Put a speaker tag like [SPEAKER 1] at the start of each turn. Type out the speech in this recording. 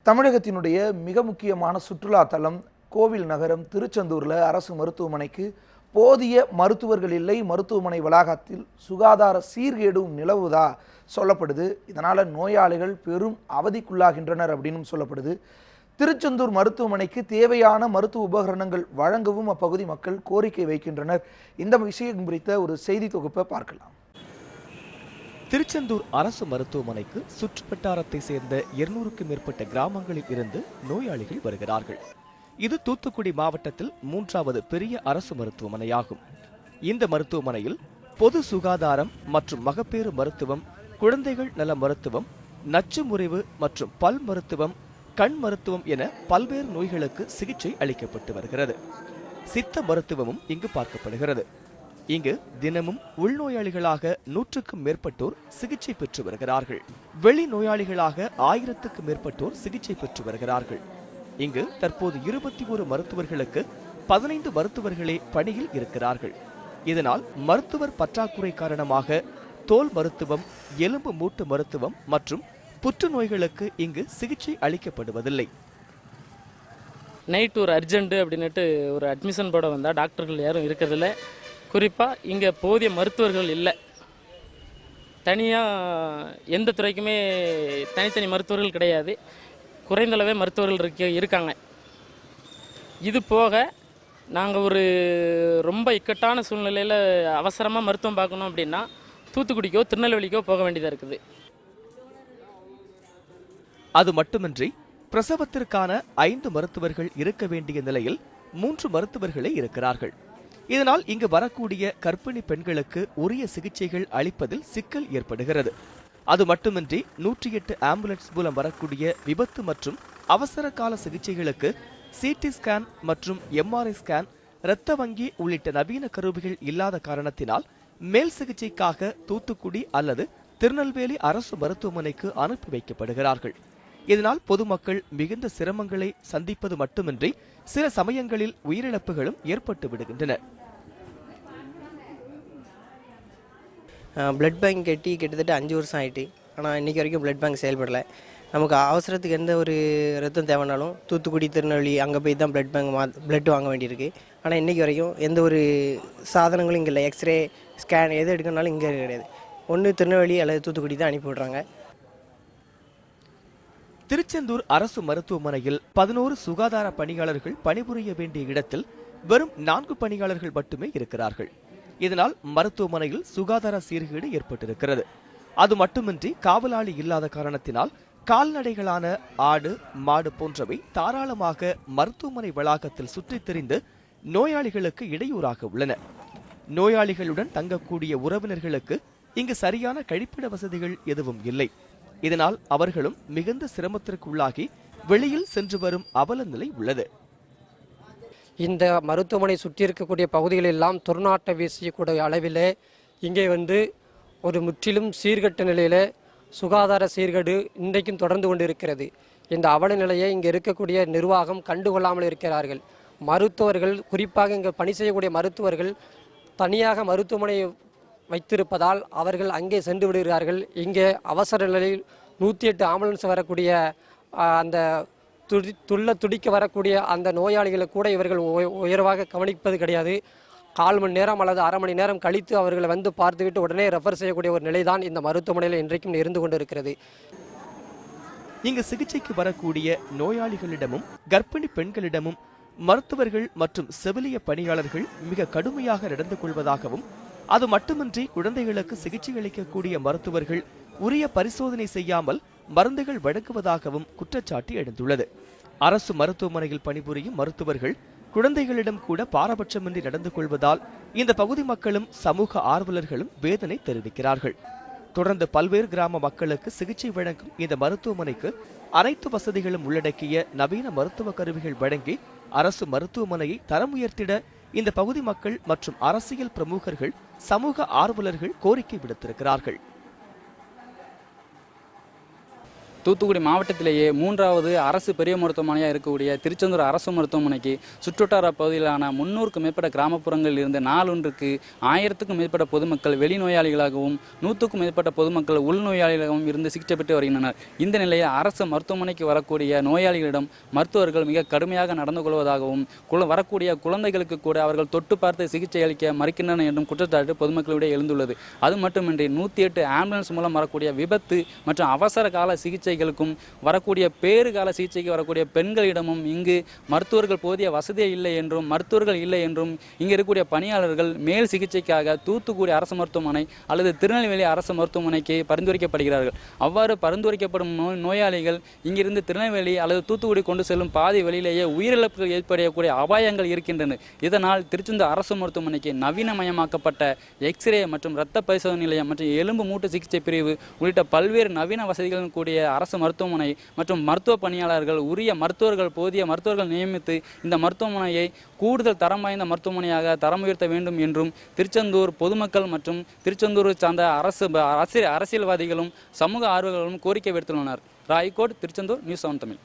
[SPEAKER 1] தமிழகத்தினுடைய மிக முக்கியமான சுற்றுலா தலம் கோவில் நகரம் திருச்செந்தூரில் அரசு மருத்துவமனைக்கு போதிய மருத்துவர்கள் இல்லை. மருத்துவமனை வளாகத்தில் சுகாதார சீர்கேடும் நிலவுவதா சொல்லப்படுது. இதனால் நோயாளிகள் பெரும் அவதிக்குள்ளாகின்றனர் அப்படின்னு சொல்லப்படுது. திருச்செந்தூர் மருத்துவமனைக்கு தேவையான மருத்துவ உபகரணங்கள் வழங்கவும் அப்பகுதி மக்கள் கோரிக்கை வைக்கின்றனர். இந்த விஷயம் குறித்த ஒரு செய்தி தொகுப்பை பார்க்கலாம்.
[SPEAKER 2] திருச்செந்தூர் அரசு மருத்துவமனைக்கு சுற்றுவட்டாரத்தை சேர்ந்த 200க்கும் மேற்பட்ட கிராமங்களில் இருந்து நோயாளிகள் வருகிறார்கள். இது தூத்துக்குடி மாவட்டத்தில் 3வது பெரிய அரசு மருத்துவமனையாகும். இந்த மருத்துவமனையில் பொது சுகாதாரம் மற்றும் மகப்பேறு மருத்துவம், குழந்தைகள் நல மருத்துவம், நச்சு முறிவு மற்றும் பல் மருத்துவம், கண் மருத்துவம் என பல்வேறு நோய்களுக்கு சிகிச்சை அளிக்கப்பட்டு வருகிறது. சித்த மருத்துவமும் இங்கு பார்க்கப்படுகிறது. இங்கு தினமும் உள்நோயாளிகளாக 100க்கும் மேற்பட்டோர் சிகிச்சை பெற்று வருகிறார்கள். வெளி நோயாளிகளாக 1000க்கும் மேற்பட்டோர் சிகிச்சை பெற்று வருகிறார்கள். இங்கு தற்போது 21 மருத்துவர்களுக்கு 15 மருத்துவர்களே பணியில் இருக்கிறார்கள். இதனால் மருத்துவர் பற்றாக்குறை காரணமாக தோல் மருத்துவம், எலும்பு மூட்டு மருத்துவம் மற்றும் புற்றுநோய்களுக்கு இங்கு சிகிச்சை அளிக்கப்படுவதில்லை.
[SPEAKER 3] நைட் ஒரு அர்ஜென்ட் அப்படின்னுட்டு ஒரு அட்மிஷன் போட வந்தால் டாக்டர்கள் யாரும் இருக்கிறதில்ல. குறிப்பாக இங்கே போதிய மருத்துவர்கள் இல்லை. தனியாக எந்த துறைக்குமே தனித்தனி மருத்துவர்கள் கிடையாது. குறைந்தளவே மருத்துவர்கள் இருக்காங்க. இது போக நாங்கள் ஒரு ரொம்ப இக்கட்டான சூழ்நிலையில் அவசரமாக மருத்துவம் பார்க்கணும் அப்படின்னா தூத்துக்குடிக்கோ திருநெல்வேலிக்கோ போக வேண்டியதாக இருக்குது.
[SPEAKER 2] அது மட்டுமின்றி பிரசவத்திற்கான 5 மருத்துவர்கள் இருக்க வேண்டிய நிலையில் 3 மருத்துவர்களே இருக்கிறார்கள். இதனால் இங்கு வரக்கூடிய கர்ப்பிணி பெண்களுக்கு உரிய சிகிச்சைகள் அளிப்பதில் சிக்கல் ஏற்படுகிறது. அது மட்டுமின்றி 108 ஆம்புலன்ஸ் மூலம் வரக்கூடிய விபத்து மற்றும் அவசர கால சிகிச்சைகளுக்கு சிடி ஸ்கேன் மற்றும் எம்ஆர்ஐ ஸ்கேன், இரத்த வங்கி உள்ளிட்ட நவீன கருவிகள் இல்லாத காரணத்தினால் மேல் சிகிச்சைக்காக தூத்துக்குடி அல்லது திருநெல்வேலி அரசு மருத்துவமனைக்கு அனுப்பி வைக்கப்படுகிறார்கள். இதனால் பொதுமக்கள் மிகுந்த சிரமங்களை சந்திப்பது மட்டுமின்றி சில சமயங்களில் உயிரிழப்புகளும் ஏற்பட்டு விடுகின்றன.
[SPEAKER 4] பிளட் பேங்க் கட்டி கிட்டத்தட்ட 5 வருஷம் ஆகிட்டு, ஆனால் இன்றைக்கி வரைக்கும் பிளட் பேங்க் செயல்படலை. நமக்கு அவசரத்துக்கு எந்த ஒரு ரத்தம் தேவைனாலும் தூத்துக்குடி திருநெல்வேலி அங்கே போய் தான் பிளட் வாங்க வேண்டியிருக்கு. ஆனால் இன்றைக்கி வரைக்கும் எந்த ஒரு சாதனங்களும் இங்கே இல்லை. எக்ஸ்ரே, ஸ்கேன் எது எடுக்கணுனாலும் இங்கே கிடையாது. ஒன்று திருநெல்வேலி அல்லது தூத்துக்குடி தான் அனுப்பி விட்றாங்க.
[SPEAKER 2] திருச்செந்தூர் அரசு மருத்துவமனையில் 11 சுகாதார பணியாளர்கள் பணிபுரிய வேண்டிய இடத்தில் வெறும் 4 பணியாளர்கள் மட்டுமே இருக்கிறார்கள். இதனால் மருத்துவமனையில் சுகாதார சீர்கேடு ஏற்பட்டிருக்கிறது. அது மட்டுமின்றி காவலாளி இல்லாத காரணத்தினால் கால்நடைகளான ஆடு, மாடு போன்றவை தாராளமாக மருத்துவமனை வளாகத்தில் சுற்றித் திரிந்து நோயாளிகளுக்கு இடையூறாக உள்ளன. நோயாளிகளுடன் தங்கக்கூடிய உறவினர்களுக்கு இங்கு சரியான கழிப்பிட வசதிகள் எதுவும் இல்லை. இதனால் அவர்களும் மிகுந்த சிரமத்திற்குள்ளாகி வெளியில் சென்று வரும் அவல நிலை உள்ளது.
[SPEAKER 5] இந்த மருத்துவமனை சுற்றி இருக்கக்கூடிய பகுதிகளெல்லாம் துர்நாற்ற வீசக்கூடிய அளவிலே இங்கே ஒரு முற்றிலும் சீர்கட்ட நிலையில் சுகாதார சீர்கேடு இன்றைக்கும் தொடர்ந்து கொண்டு இருக்கிறது. இந்த அவல நிலையை இங்கே இருக்கக்கூடிய நிர்வாகம் கண்டுகொள்ளாமல் இருக்கிறார்கள். மருத்துவர்கள், குறிப்பாக இங்கே பணி செய்யக்கூடிய மருத்துவர்கள் தனியாக மருத்துவமனை வைத்திருப்பதால் அவர்கள் அங்கே சென்று விடுகிறார்கள். இங்கே அவசர நிலையில் 108 ஆம்புலன்ஸ் வரக்கூடிய அந்த துடிக்க வரக்கூடிய அந்த நோயாளிகளை கூட இவர்கள் உயர்வாக கவனிப்பது கிடையாது. 1/4 மணி நேரம் அல்லது அரை மணி நேரம் கழித்து அவர்களை பார்த்துவிட்டு உடனே ரெஃபர் செய்யக்கூடிய ஒரு நிலைதான் இந்த மருத்துவமனையில் இன்றைக்கும் இருந்து கொண்டு இருக்கிறது.
[SPEAKER 2] இங்கு சிகிச்சைக்கு வரக்கூடிய நோயாளிகளிடமும் கர்ப்பிணி பெண்களிடமும் மருத்துவர்கள் மற்றும் செவிலிய பணியாளர்கள் மிக கடுமையாக நடந்து கொள்வதாகவும், அது மட்டுமின்றி குழந்தைகளுக்கு சிகிச்சை அளிக்கக்கூடிய மருத்துவர்கள் உரிய பரிசோதனை செய்யாமல் மருந்துகள் வழங்குவதாகவும் குற்றச்சாட்டு எழுந்துள்ளது. அரசு மருத்துவமனையில் பணிபுரியும் மருத்துவர்கள் குழந்தைகளிடம் கூட பாரபட்சமின்றி நடந்து கொள்வதால் இந்த பகுதி மக்களும் சமூக ஆர்வலர்களும் வேதனை தெரிவிக்கிறார்கள். தொடர்ந்து பல்வேறு கிராம மக்களுக்கு சிகிச்சை வழங்கும் இந்த மருத்துவமனைக்கு அனைத்து வசதிகளும் உள்ளடக்கிய நவீன மருத்துவ கருவிகள் வழங்கி அரசு மருத்துவமனையை தரம் உயர்த்திட இந்த பகுதி மக்கள் மற்றும் அரசியல் பிரமுகர்கள், சமூக ஆர்வலர்கள் கோரிக்கை விடுத்திருக்கிறார்கள்.
[SPEAKER 6] தூத்துக்குடி மாவட்டத்திலேயே 3வது அரசு பெரிய மருத்துவமனையாக இருக்கக்கூடிய திருச்செந்தூர் அரசு மருத்துவமனைக்கு சுற்றுவட்டார பகுதியிலான 300க்கும் மேற்பட்ட கிராமப்புறங்களில் இருந்து நாளொன்றுக்கு 1000க்கும் மேற்பட்ட பொதுமக்கள் வெளிநோயாளிகளாகவும் 100க்கும் மேற்பட்ட பொதுமக்கள் உள்நோயாளிகளாகவும் இருந்து சிகிச்சை பெற்று வருகின்றனர். இந்த நிலையில் அரசு மருத்துவமனைக்கு வரக்கூடிய நோயாளிகளிடம் மருத்துவர்கள் மிக கடுமையாக நடந்து கொள்வதாகவும் வரக்கூடிய குழந்தைகளுக்கு கூட அவர்கள் தொட்டு பார்த்து சிகிச்சை அளிக்க மறுக்கின்றனர் என்றும் குற்றச்சாட்டு பொதுமக்களிடையே எழுந்துள்ளது. அது மட்டுமின்றி 108 ஆம்புலன்ஸ் மூலம் வரக்கூடிய விபத்து மற்றும் அவசர கால சிகிச்சைகளுக்கும் வரக்கூடிய பேறுகால சிகிச்சைக்கு வரக்கூடிய பெண்களிடமும் இங்கு மருத்துவர்கள் போதிய வசதி இல்லை என்றும் மருத்துவர்கள் இல்லை என்றும் இங்கு இருக்கக்கூடிய பணியாளர்கள் மேல் சிகிச்சைக்காக தூத்துக்குடி அரசு மருத்துவமனை அல்லது திருநெல்வேலி அரசு மருத்துவமனைக்கு பரிந்துரைக்கப்படுகிறார்கள். அவ்வாறு பரிந்துரைக்கப்படும் நோயாளிகள் இங்கிருந்து திருநெல்வேலி அல்லது தூத்துக்குடி கொண்டு செல்லும் பாதி வழியிலேயே உயிரிழப்புகள் ஏற்படக்கூடிய அபாயங்கள் இருக்கின்றன. இதனால் திருச்செந்தூர் அரசு மருத்துவமனைக்கு நவீனமயமாக்கப்பட்ட எக்ஸ்ரே மற்றும் இரத்த பரிசோதனை நிலையம் மற்றும் எலும்பு மூட்டு சிகிச்சை பிரிவு உள்ளிட்ட பல்வேறு நவீன வசதிகளுடன் கூடிய அரசு மருத்துவமனை மற்றும் மருத்துவ பணியாளர்கள் உரிய மருத்துவர்கள் போதிய மருத்துவர்கள் நியமித்து இந்த மருத்துவமனையை கூடுதல் தரம் வாய்ந்த மருத்துவமனையாக தரம் உயர்த்த வேண்டும் என்றும் திருச்செந்தூர் பொதுமக்கள் மற்றும் திருச்செந்தூர் சார்ந்த அரசியல்வாதிகளும் சமூக ஆர்வலர்களும் கோரிக்கை விடுத்துள்ளனர். ராய்கோட், திருச்செந்தூர், நியூஸ் 7 தமிழ்.